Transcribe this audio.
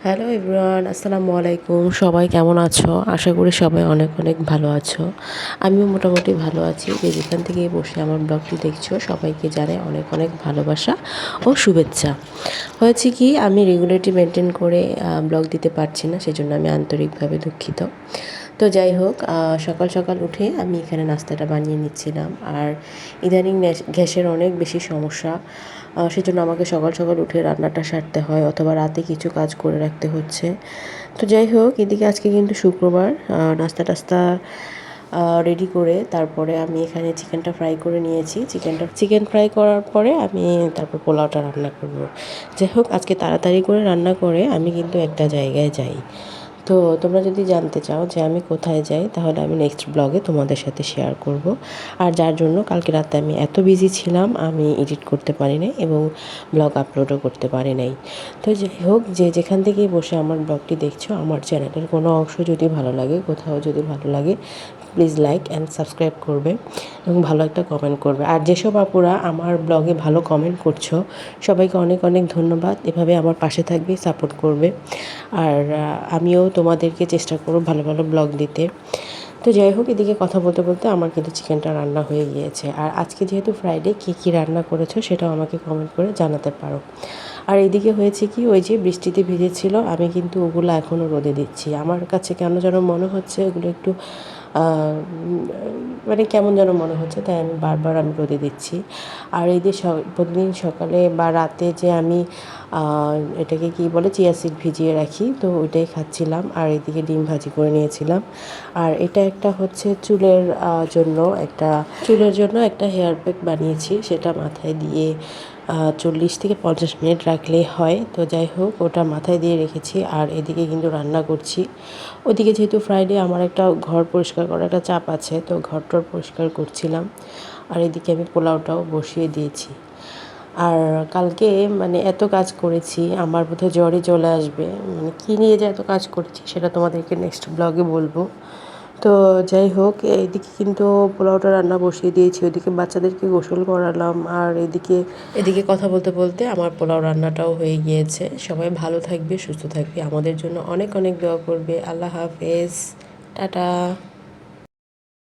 Hello everyone, আসসালামু আলাইকুম। সবাই কেমন আছো? আশা করি সবাই অনেক অনেক ভালো আছো। আমিও মোটামুটি ভালো আছি। যে যেখান থেকে বসে আমার ব্লগটি দেখছো সবাইকে জানাই অনেক অনেক ভালোবাসা ও শুভেচ্ছা। হয়েছে কি, আমি রেগুলারিটি মেনটেন করে ব্লগ দিতে পারছি না, সেজন্য আমি আন্তরিকভাবে দুঃখিত। তো যাই হোক, সকাল সকাল উঠে আমি এখানে নাস্তাটা বানিয়ে নিচ্ছিলাম। আর ইদানিং গ্যাসের অনেক বেশি সমস্যা, সেজন্য আমাকে সকাল সকাল উঠে রান্নাটা সারতে হয় অথবা রাতে কিছু কাজ করে রাখতে হচ্ছে। তো যাই হোক, এদিকে আজকে কিন্তু শুক্রবার। নাস্তা টাস্তা রেডি করে তারপরে আমি এখানে চিকেনটা ফ্রাই করে নিয়েছি। চিকেন ফ্রাই করার পরে আমি তারপর পোলাওটা রান্না করব। যাই হোক, আজকে তাড়াতাড়ি করে রান্না করে আমি কিন্তু একটা জায়গায় যাই। তো তোমরা যদি জানতে চাও যে আমি কোথায় যাই, তাহলে আমি নেক্সট ব্লগে তোমাদের সাথে শেয়ার করব। আর যার জন্য কালকে রাতে আমি এত বিজি ছিলাম, আমি এডিট করতে পারি নাই এবং ব্লগ আপলোডও করতে পারি নাই। তো যাই হোক, যে যেখান থেকেই বসে আমার ব্লগটি দেখছো, আমার চ্যানেলের কোনো অংশ যদি ভালো লাগে, কোথাও যদি ভালো লাগে, প্লিজ লাইক অ্যান্ড সাবস্ক্রাইব করবে এবং ভালো একটা কমেন্ট করবে। আর যেসব আপুরা আমার ব্লগে ভালো কমেন্ট করছো, সবাইকে অনেক অনেক ধন্যবাদ। এভাবে আমার পাশে থাকবে, সাপোর্ট করবে। আর আমিও তোমাদেরকে চেষ্টা করব ভালো ভালো ব্লগ দিতে। তো যাই হোক, এদিকে কথা বলতে বলতে আমার কিন্তু চিকেনটা রান্না হয়ে গিয়েছে। আর আজকে যেহেতু ফ্রাইডে, কী কী রান্না করেছো সেটাও আমাকে কমেন্ট করে জানাতে পারো। আর এদিকে হয়েছে কি, ওই যে বৃষ্টিতে ভিজেছিল, আমি কিন্তু ওগুলো এখনও রোদে দিচ্ছি। আমার কাছে কেন যেন মনে হচ্ছে ওগুলো একটু মানে কেমন যেন মনে হচ্ছে, তাই আমি বারবার রোদে দিচ্ছি। আর এই যে প্রতিদিন সকালে বা রাতে যে আমি এটাকে কি বলে, চিয়া সিড ভিজিয়ে রাখি, তো ওইটাই খাচ্ছিলাম। আর এদিকে ডিম ভাজি করে নিয়েছিলাম। আর এটা একটা হচ্ছে চুলের জন্য একটা হেয়ার প্যাক বানিয়েছি, সেটা মাথায় দিয়ে 40 থেকে 50 মিনিট রাখলেই হয়। তো যাই হোক, ওটা মাথায় দিয়ে রেখেছি। আর এদিকে কিন্তু রান্না করছি। ওদিকে যেহেতু ফ্রাইডে, আমার একটা ঘর পরিষ্কার করার একটা চাপ আছে, তো ঘরটর পরিষ্কার করছিলাম। আর এদিকে আমি পোলাওটাও বসিয়ে দিয়েছি। আর কালকে মানে এত কাজ করেছি, আমার বোধহয় জ্বরই চলে আসবে। মানে কী নিয়ে যে এত কাজ করেছি সেটা তোমাদেরকে নেক্সট ব্লগে বলবো। তো যাই হোক, এইদিকে কিন্তু পোলাওটা রান্না বসিয়ে দিয়েছি, ওইদিকে বাচ্চাদেরকে গোসল করালাম। আর এদিকে কথা বলতে বলতে আমার পোলাও রান্নাটাও হয়ে গিয়েছে। সবাই ভালো থাকবে, সুস্থ থাকবে, আমাদের জন্য অনেক অনেক দোয়া করবে। আল্লাহ হাফেজ, টাটা।